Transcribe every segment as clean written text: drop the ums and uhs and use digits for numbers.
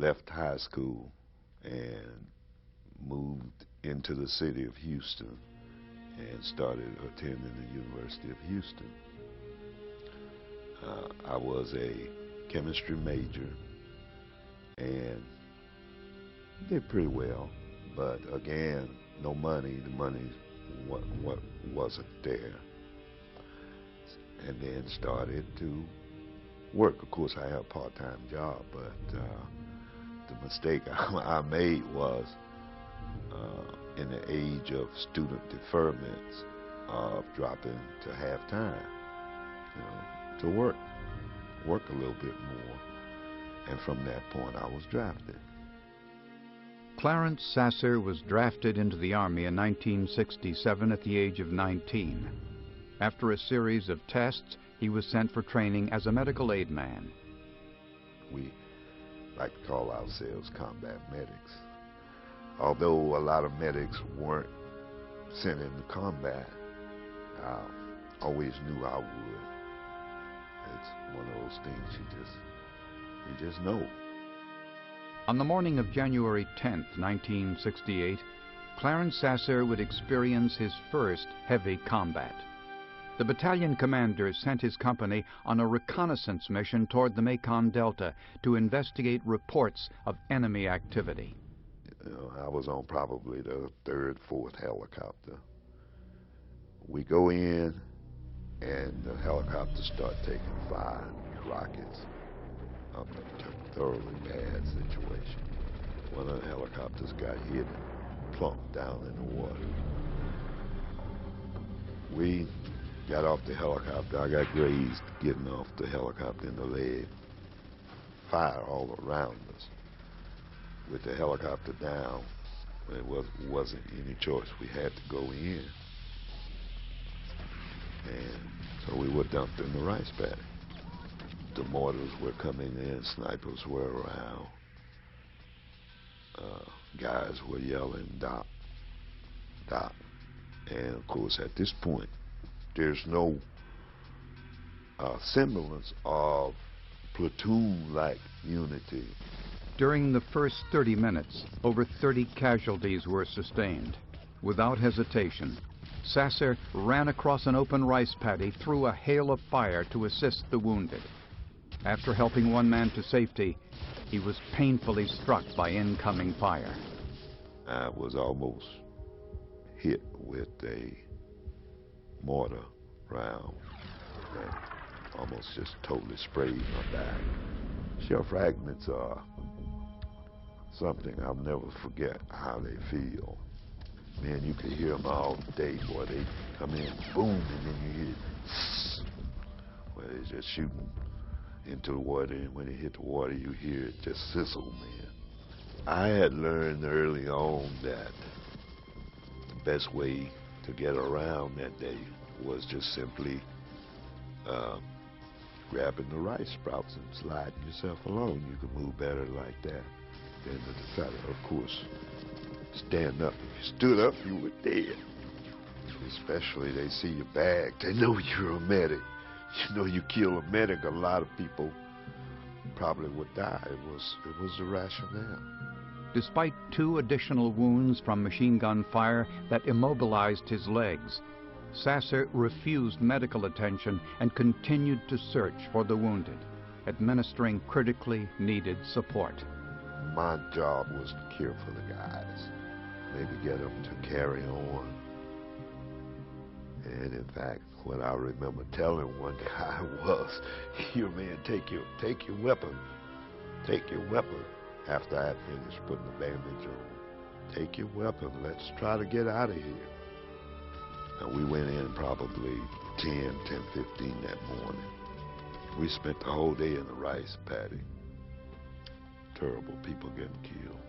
left high school and moved into the city of Houston and started attending the University of Houston. I was a chemistry major and did pretty well, but again, no money. The money wasn't there. And then started to work. Of course, I had a part-time job, but the mistake I made was in the age of student deferments of dropping to half-time, to work a little bit more. And from that point, I was drafted. Clarence Sasser was drafted into the Army in 1967 at the age of 19. After a series of tests, he was sent for training as a medical aid man. We like to call ourselves combat medics. Although a lot of medics weren't sent into combat, I always knew I would. It's one of those things you just know. On the morning of January 10th, 1968, Clarence Sasser would experience his first heavy combat. The battalion commander sent his company on a reconnaissance mission toward the Mekong Delta to investigate reports of enemy activity. I was on probably the third, fourth helicopter. We go in, and the helicopters start taking fire, rockets. A thoroughly bad situation. One of the helicopters got hit and plumped down in the water. We got off the helicopter. I got grazed getting off the helicopter in the leg. Fire all around us. With the helicopter down, it wasn't any choice. We had to go in. And so we were dumped in the rice paddy. The mortars were coming in, snipers were around. Guys were yelling, "Doc, Doc." And of course, at this point, there's no semblance of platoon-like unity. During the first 30 minutes, over 30 casualties were sustained. Without hesitation, Sasser ran across an open rice paddy through a hail of fire to assist the wounded. After helping one man to safety, he was painfully struck by incoming fire. I was almost hit with a mortar round that almost just totally sprayed my back. Shell fragments are something I'll never forget how they feel. Man, you can hear them all day, boy. They come in, boom, and then you hear where they're just shooting into the water, and when they hit the water, you hear it just sizzle, man. I had learned early on that the best way to get around that day was just simply grabbing the rice sprouts and sliding yourself along. You could move better like that than to try to, of course, stand up. If you stood up, you were dead. Especially they see your bag, they know you're a medic. You know, you kill a medic, a lot of people probably would die. It was the rationale. Despite 2 additional wounds from machine gun fire that immobilized his legs, Sasser refused medical attention and continued to search for the wounded, administering critically needed support. My job was to care for the guys, maybe get them to carry on. And in fact, what I remember telling one guy was, "Here, man, take your weapon. Take your weapon." After I had finished putting the bandage on, "Take your weapon. Let's try to get out of here." And we went in probably 10:15 that morning. We spent the whole day in the rice paddy. Terrible, people getting killed.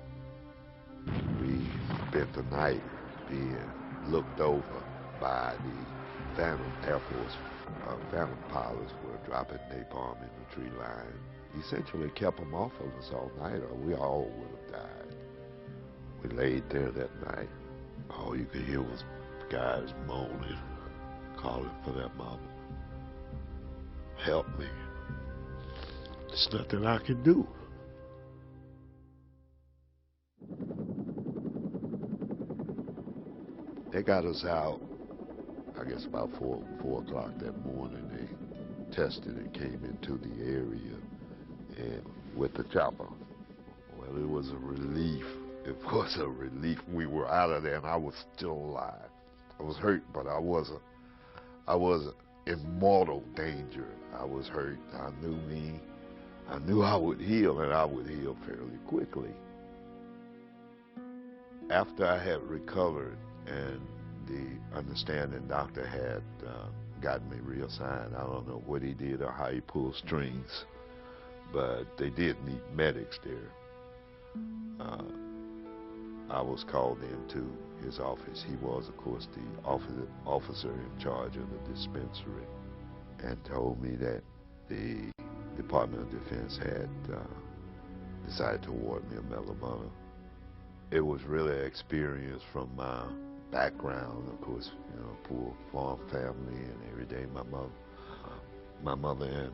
We spent the night being looked over by the Phantom Air Force. Phantom pilots were dropping napalm in the tree line. Essentially kept them off of us all night, or we all would have died. We laid there that night. All you could hear was guys moaning, calling for their mama. "Help me. There's nothing I can do." They got us out, I guess about 4 o'clock that morning. They tested and came into the area and with the chopper. Well, it was a relief. It was a relief. We were out of there and I was still alive. I was hurt, but I wasn't in mortal danger. I was hurt. I knew me. I knew I would heal, and I would heal fairly quickly. After I had recovered and the understanding doctor had gotten me reassigned, I don't know what he did or how he pulled strings, but they did need medics there. I was called into his office. He was, of course, the officer in charge of the dispensary, and told me that the Department of Defense had decided to award me a Medal of Honor. It was really an experience from my background, of course, you know, poor farm family, and every day my mother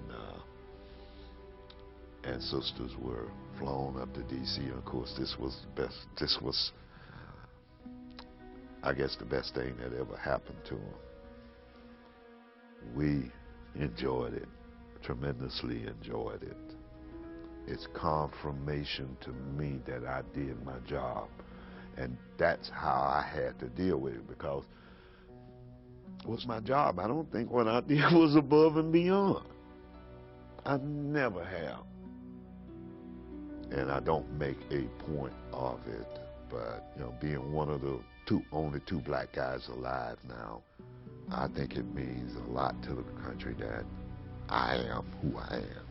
and sisters were flown up to D.C. And of course, this was I guess the best thing that ever happened to them. We enjoyed it, tremendously enjoyed it. It's confirmation to me that I did my job, and that's how I had to deal with it, because it was my job. I don't think what I did was above and beyond. I never have. And I don't make a point of it, but you know, being one of the only two black guys alive now, I think it means a lot to the country that I am who I am.